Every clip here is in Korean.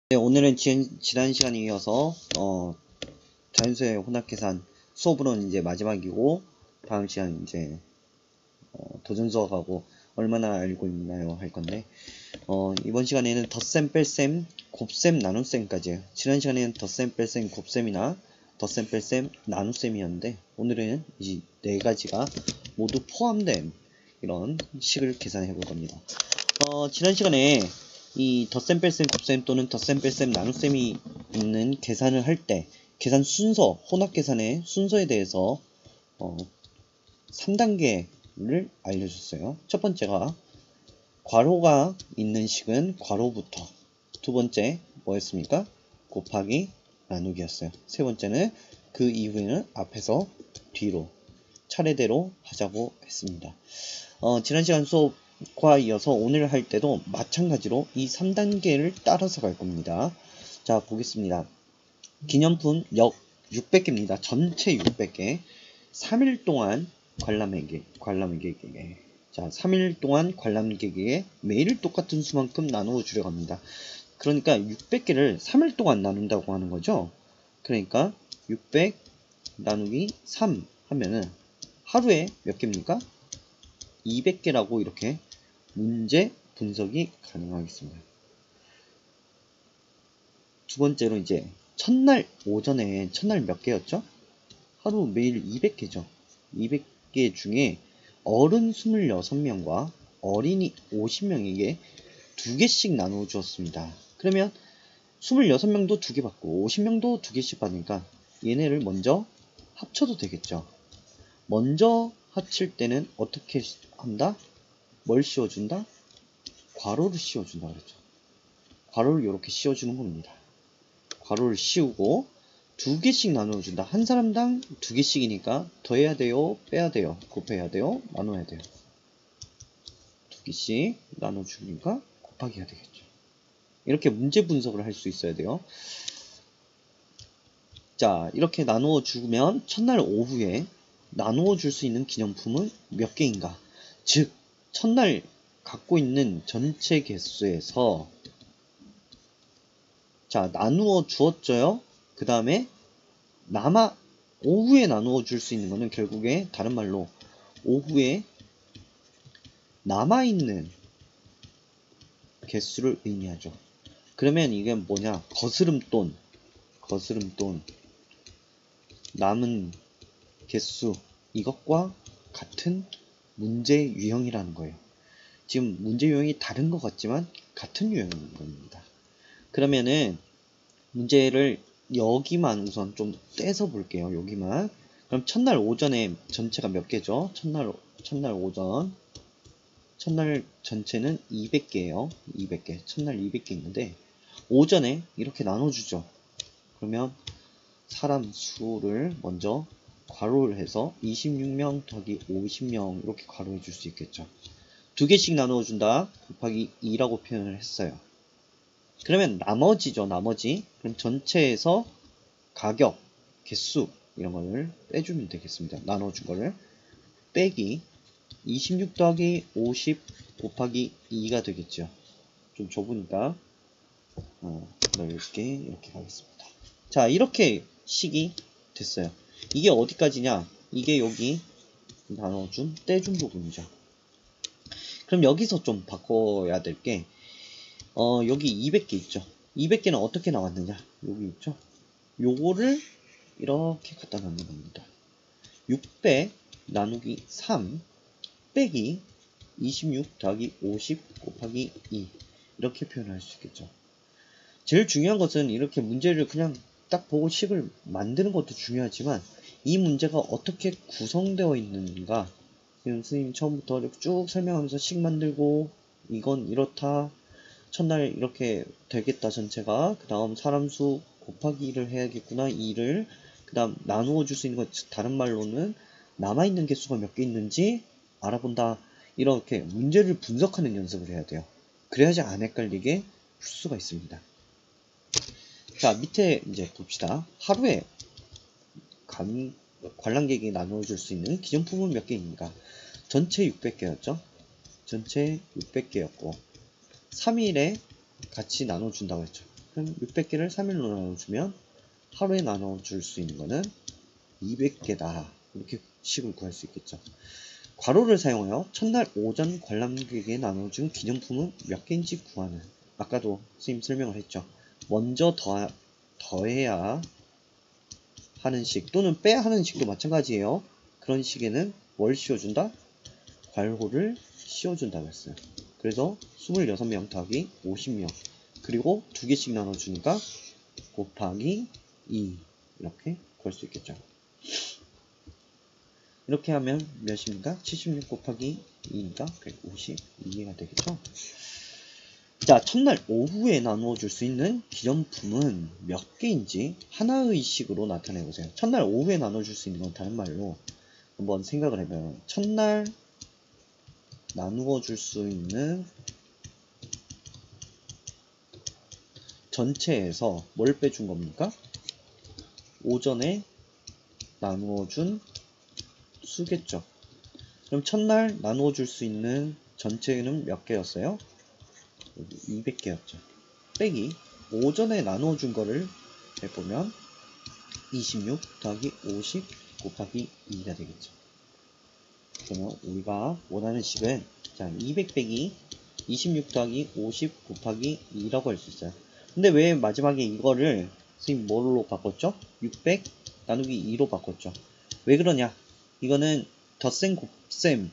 네, 오늘은 지난 시간에 이어서 자연수의 혼합계산 수업으로는 이제 마지막이고, 다음 시간 이제 도전 수업하고 얼마나 알고 있나요 할 건데, 이번 시간에는 덧셈, 뺄셈, 곱셈, 나눗셈까지예요. 지난 시간에는 덧셈, 뺄셈, 곱셈이나 덧셈, 뺄셈, 나눗셈이었는데, 오늘은 이 네 가지가 모두 포함된 이런 식을 계산해 볼 겁니다. 지난 시간에 이 덧셈, 뺄셈, 곱셈 또는 덧셈, 뺄셈, 나눗셈이 있는 계산을 할 때 계산 순서, 혼합 계산의 순서에 대해서 3단계를 알려줬어요. 첫 번째가 괄호가 있는 식은 괄호부터, 두 번째 뭐였습니까? 곱하기 나누기였어요. 세 번째는 그 이후에는 앞에서 뒤로 차례대로 하자고 했습니다. 지난 시간 수업과 이어서 오늘 할 때도 마찬가지로 이 3단계를 따라서 갈 겁니다. 자, 보겠습니다. 기념품 역 600개입니다. 전체 600개. 3일 동안 관람객에게. 자, 3일 동안 관람객에게 매일 똑같은 수만큼 나누어 주려고 합니다. 그러니까 600개를 3일 동안 나눈다고 하는 거죠. 그러니까 600 나누기 3 하면은 하루에 몇 개입니까? 200개라고 이렇게 문제 분석이 가능하겠습니다. 두 번째로 이제 첫날 오전에 첫날 몇 개였죠? 하루 매일 200개죠. 200개 중에 어른 26명과 어린이 50명에게 2개씩 나누어 주었습니다. 그러면 26명도 2개 받고 50명도 2개씩 받으니까 얘네를 먼저 합쳐도 되겠죠. 먼저 합칠 때는 어떻게 한다? 뭘 씌워준다? 괄호를 씌워준다 그랬죠. 괄호를 이렇게 씌워주는 겁니다. 괄호를 씌우고 2개씩 나누어준다. 한 사람당 2개씩이니까 더해야 돼요, 빼야 돼요, 곱해야 돼요, 나눠야 돼요. 2개씩 나눠주니까 곱하기 해야 되겠죠. 이렇게 문제 분석을 할 수 있어야 돼요. 자, 이렇게 나누어 주면 첫날 오후에 나누어 줄 수 있는 기념품은 몇 개인가? 즉, 첫날 갖고 있는 전체 개수에서 자, 나누어 주었죠요. 그 다음에 오후에 나누어 줄 수 있는 거는 결국에 다른 말로 오후에 남아있는 개수를 의미하죠. 그러면 이게 뭐냐? 거스름돈 남은 개수, 이것과 같은 문제 유형이라는 거예요. 지금 문제 유형이 다른 것 같지만 같은 유형인 겁니다. 그러면은 문제를 여기만 우선 좀 떼서 볼게요. 여기만. 그럼 첫날 오전에 전체가 몇 개죠? 첫날 오전. 첫날 전체는 200개예요. 200개. 첫날 200개 있는데 오전에 이렇게 나눠주죠. 그러면 사람 수를 먼저 괄호를 해서 26명 더하기 50명 이렇게 괄호해 줄 수 있겠죠. 2개씩 나누어 준다. 곱하기 2라고 표현을 했어요. 그러면 나머지죠. 나머지. 그럼 전체에서 가격, 개수 이런 거를 빼주면 되겠습니다. 나눠준 거를 빼기 26 더하기 50 곱하기 2가 되겠죠. 좀 좁으니까 넓게 이렇게 가겠습니다. 자, 이렇게 식이 됐어요. 이게 어디까지냐? 이게 여기 나눠준 떼준 부분이죠. 그럼 여기서 좀 바꿔야 될 게 여기 200개 있죠. 200개는 어떻게 나왔느냐? 여기 있죠. 요거를 이렇게 갖다 놓는 겁니다. 600 나누기 3 빼기 26 더하기 50 곱하기 2 이렇게 표현할 수 있겠죠. 제일 중요한 것은 이렇게 문제를 그냥 딱 보고 식을 만드는 것도 중요하지만 이 문제가 어떻게 구성되어 있는가, 선생님 처음부터 이렇게 쭉 설명하면서 식 만들고 이건 이렇다, 첫날 이렇게 되겠다 전체가, 그 다음 사람수 곱하기 2를 해야겠구나, 2를 그 다음 나누어 줄 수 있는 것, 다른 말로는 남아있는 개수가 몇 개 있는지 알아본다. 이렇게 문제를 분석하는 연습을 해야 돼요. 그래야지 안 헷갈리게 풀 수가 있습니다. 자, 밑에 이제 봅시다. 하루에 관람객이 나누어 줄 수 있는 기념품은 몇 개입니까? 전체 600개였죠. 전체 600개였고 3일에 같이 나눠준다고 했죠. 그럼 600개를 3일로 나눠주면 하루에 나눠줄 수 있는 거는 200개다. 이렇게 식을 구할 수 있겠죠. 괄호를 사용하여 첫날 오전 관람객에게 나눠준 기념품은 몇 개인지 구하는, 아까도 선생님 설명을 했죠. 먼저 더해야 하는 식 또는 빼야 하는 식도 마찬가지예요. 그런 식에는 뭘 씌워준다? 괄호를 씌워준다고 했어요. 그래서 26명 더하기 50명, 그리고 2개씩 나눠주니까 곱하기 2 이렇게 구할 수 있겠죠. 이렇게 하면 몇입니까? 76 곱하기 2니까 152개가 되겠죠. 자, 첫날 오후에 나누어 줄 수 있는 기념품은 몇 개인지 하나의 식으로 나타내 보세요. 첫날 오후에 나눠 줄 수 있는 건 다른 말로 한번 생각을 해보면, 첫날 나누어 줄 수 있는 전체에서 뭘 빼준 겁니까? 오전에 나누어 준 수겠죠. 그럼 첫날 나누어 줄 수 있는 전체는 몇 개였어요? 200개였죠. 빼기 오전에 나누어 준 거를 해보면 26 더하기 50 곱하기 2가 되겠죠. 그러면 우리가 원하는 식은, 자, 200 빼기 26 더하기 50 곱하기 2라고 할 수 있어요. 근데 왜 마지막에 이거를 선생님 뭘로 바꿨죠? 600 나누기 2로 바꿨죠. 왜 그러냐? 이거는 덧셈, 곱셈,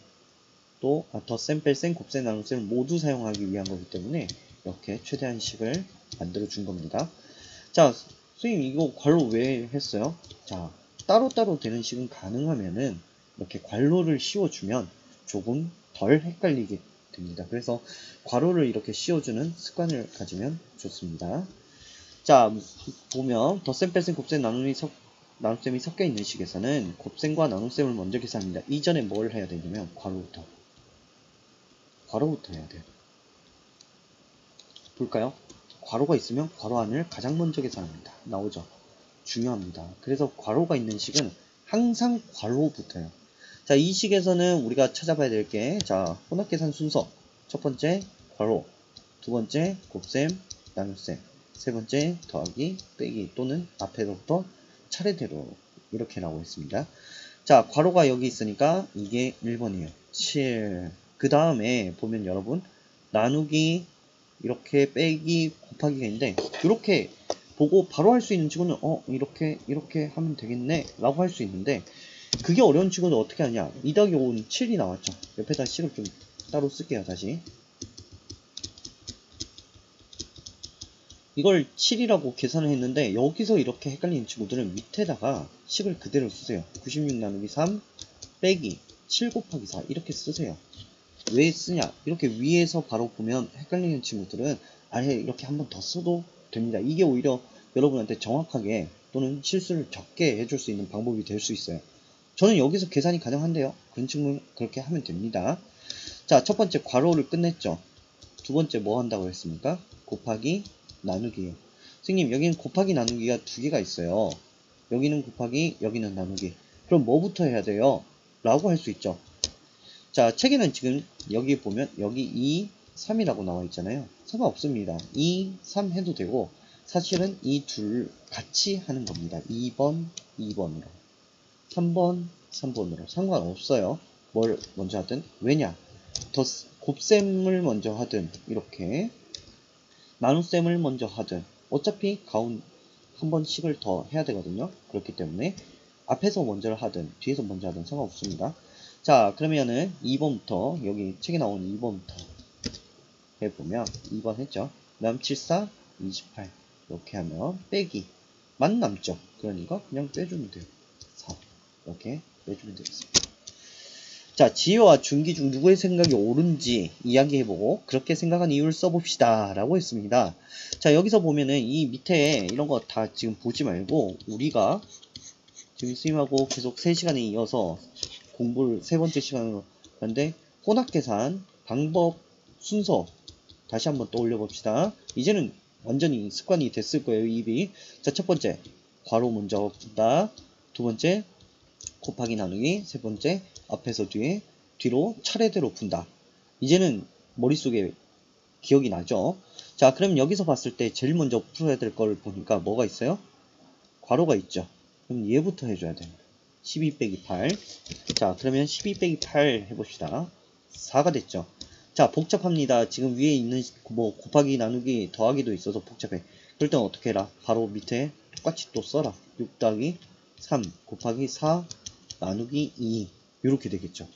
또 덧셈, 뺄셈, 곱셈, 나눗셈을 모두 사용하기 위한 거기 때문에 이렇게 최대한 식을 만들어 준 겁니다. 자, 선생님 이거 괄호 왜 했어요? 자, 따로따로 되는 식은 가능하면은 이렇게 괄호를 씌워주면 조금 덜 헷갈리게 됩니다. 그래서 괄호를 이렇게 씌워주는 습관을 가지면 좋습니다. 자, 보면 덧셈, 뺄셈, 곱셈, 나눗셈이 섞여 있는 식에서는 곱셈과 나눗셈을 먼저 계산합니다. 이전에 뭘 해야 되냐면 괄호부터 해야 돼요. 볼까요? 괄호가 있으면 괄호 안을 가장 먼저 계산합니다. 나오죠? 중요합니다. 그래서 괄호가 있는 식은 항상 괄호부터예요. 자, 이 식에서는 우리가 찾아봐야 될 게, 자, 혼합계산 순서. 첫 번째 괄호, 두 번째 곱셈, 나눗셈, 세 번째 더하기, 빼기 또는 앞에서부터 차례대로 이렇게 나오고 있습니다. 자, 괄호가 여기 있으니까 이게 1번이에요. 7. 그 다음에 보면 여러분, 나누기, 이렇게 빼기, 곱하기가 있는데, 이렇게 보고 바로 할 수 있는 친구는 이렇게 하면 되겠네 라고 할 수 있는데, 그게 어려운 친구는 어떻게 하냐? 2 더하기 5는 7이 나왔죠. 옆에다 식을 좀 따로 쓸게요. 다시 이걸 7이라고 계산을 했는데, 여기서 이렇게 헷갈리는 친구들은 밑에다가 식을 그대로 쓰세요. 96 나누기 3 빼기 7 곱하기 4 이렇게 쓰세요. 왜 쓰냐? 이렇게 위에서 바로 보면 헷갈리는 친구들은 아예 이렇게 한번 더 써도 됩니다. 이게 오히려 여러분한테 정확하게 또는 실수를 적게 해줄 수 있는 방법이 될 수 있어요. 저는 여기서 계산이 가능한데요. 그런 친구는 그렇게 하면 됩니다. 자, 첫 번째 괄호를 끝냈죠. 두 번째 뭐 한다고 했습니까? 곱하기 나누기예요. 선생님, 여기는 곱하기 나누기가 두 개가 있어요. 여기는 곱하기, 여기는 나누기. 그럼 뭐부터 해야 돼요? 라고 할 수 있죠. 자, 책에는 지금 여기 보면 여기 2, 3이라고 나와 있잖아요. 상관없습니다. 2, 3 해도 되고, 사실은 이 둘 같이 하는 겁니다. 2번, 2번으로. 3번, 3번으로. 상관없어요. 뭘 먼저 하든. 왜냐? 곱셈을 먼저 하든, 이렇게. 나눗셈을 먼저 하든. 어차피 한 번씩을 더 해야 되거든요. 그렇기 때문에 앞에서 먼저 하든, 뒤에서 먼저 하든 상관없습니다. 자, 그러면은 2번부터, 여기 책에 나온 2번부터 해보면, 2번 했죠. 그 다음 7, 4, 28. 이렇게 하면 빼기. 만 남죠. 그러니까 그냥 빼주면 돼요. 4. 이렇게 빼주면 되겠습니다. 자, 지혜와 준기 중 누구의 생각이 옳은지 이야기해보고 그렇게 생각한 이유를 써봅시다 라고 했습니다. 자, 여기서 보면은 이 밑에 이런 거 다 지금 보지 말고, 우리가 지금 선생님하고 계속 3시간에 이어서 공부를 3번째 시간으로 하는데, 혼합계산 방법 순서 다시 한번 떠올려 봅시다. 이제는 완전히 습관이 됐을 거예요, 입이. 자, 첫 번째 괄호 먼저 푼다. 두 번째 곱하기 나누기. 세 번째 앞에서 뒤로 차례대로 푼다. 이제는 머릿속에 기억이 나죠. 자, 그럼 여기서 봤을 때 제일 먼저 풀어야 될 걸 보니까 뭐가 있어요? 괄호가 있죠. 그럼 얘부터 해줘야 돼요. 12 빼기 8. 자, 그러면 12 빼기 8 해봅시다. 4가 됐죠. 자, 복잡합니다. 지금 위에 있는 뭐 곱하기, 나누기, 더하기도 있어서 복잡해. 그럴 땐 어떻게 해라? 바로 밑에 똑같이 또 써라. 6 더하기 3 곱하기 4 나누기 2 이렇게 되겠죠.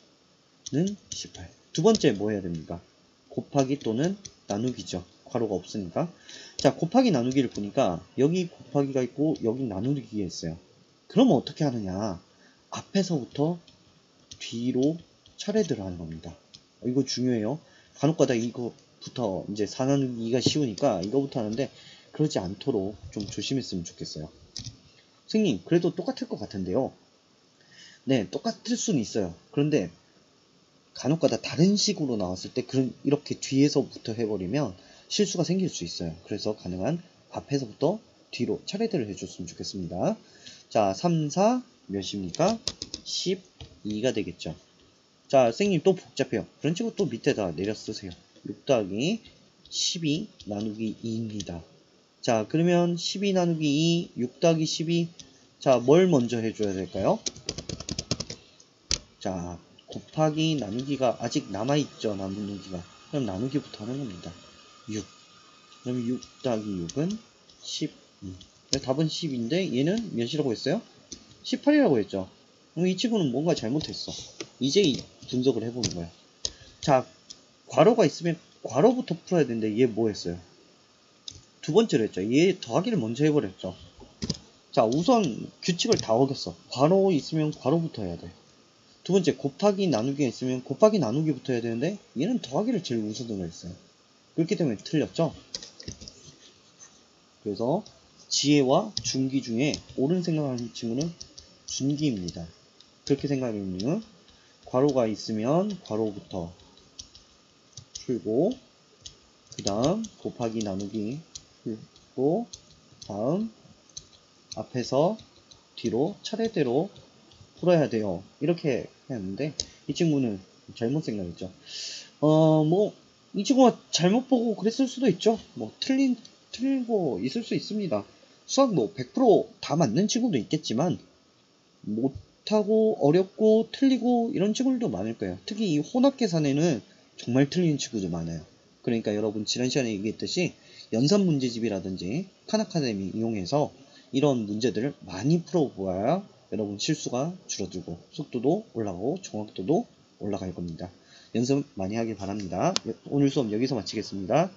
는 18. 두 번째 뭐 해야 됩니까? 곱하기 또는 나누기죠. 괄호가 없으니까. 자, 곱하기 나누기를 보니까 여기 곱하기가 있고 여기 나누기가 있어요. 그러면 어떻게 하느냐? 앞에서부터 뒤로 차례대로 하는 겁니다. 이거 중요해요. 간혹가다 이거부터 이제 4 나누기가 쉬우니까 이거부터 하는데 그러지 않도록 좀 조심했으면 좋겠어요. 선생님, 그래도 똑같을 것 같은데요. 네, 똑같을 수는 있어요. 그런데 간혹가다 다른 식으로 나왔을 때 이렇게 뒤에서부터 해버리면 실수가 생길 수 있어요. 그래서 가능한 앞에서부터 뒤로 차례대로 해줬으면 좋겠습니다. 자, 3, 4 몇입니까? 12가 되겠죠. 자, 선생님 또 복잡해요. 그런 식으로 또 밑에다 내려 쓰세요. 6 더하기 12 나누기 2입니다. 자, 그러면 12 나누기 2, 6 더하기 12. 자, 뭘 먼저 해줘야 될까요? 자, 곱하기 나누기가 아직 남아있죠. 나누기가. 그럼 나누기부터 하는 겁니다. 6. 그럼 6 더하기 6은 12. 답은 10인데 얘는 몇이라고 했어요? 18이라고 했죠. 그럼 이 친구는 뭔가 잘못했어. 이제 분석을 해보는 거야. 자, 괄호가 있으면 괄호부터 풀어야 되는데 얘 뭐 했어요? 두 번째로 했죠. 얘 더하기를 먼저 해버렸죠. 자, 우선 규칙을 다 어겼어. 괄호 있으면 괄호부터 해야 돼. 두 번째, 곱하기 나누기가 있으면 곱하기 나누기부터 해야 되는데 얘는 더하기를 제일 우선으로 했어요. 그렇기 때문에 틀렸죠. 그래서 지혜와 중기 중에 옳은 생각하는 친구는 중기입니다. 그렇게 생각하면 괄호가 있으면 괄호부터 풀고 그 다음 곱하기 나누기 풀고 다음 앞에서 뒤로 차례대로 풀어야 돼요. 이렇게 했는데 이 친구는 잘못 생각했죠. 뭐 이 친구가 잘못 보고 그랬을 수도 있죠. 뭐 틀리고 있을 수 있습니다. 수학 뭐 100% 다 맞는 친구도 있겠지만 못하고 어렵고 틀리고 이런 친구들도 많을 거예요. 특히 이 혼합 계산에는 정말 틀리는 친구도 많아요. 그러니까 여러분 지난 시간에 얘기했듯이 연산 문제집이라든지 칸아카데미 이용해서 이런 문제들을 많이 풀어보아야 여러분 실수가 줄어들고 속도도 올라가고 정확도도 올라갈 겁니다. 연습 많이 하길 바랍니다. 오늘 수업 여기서 마치겠습니다.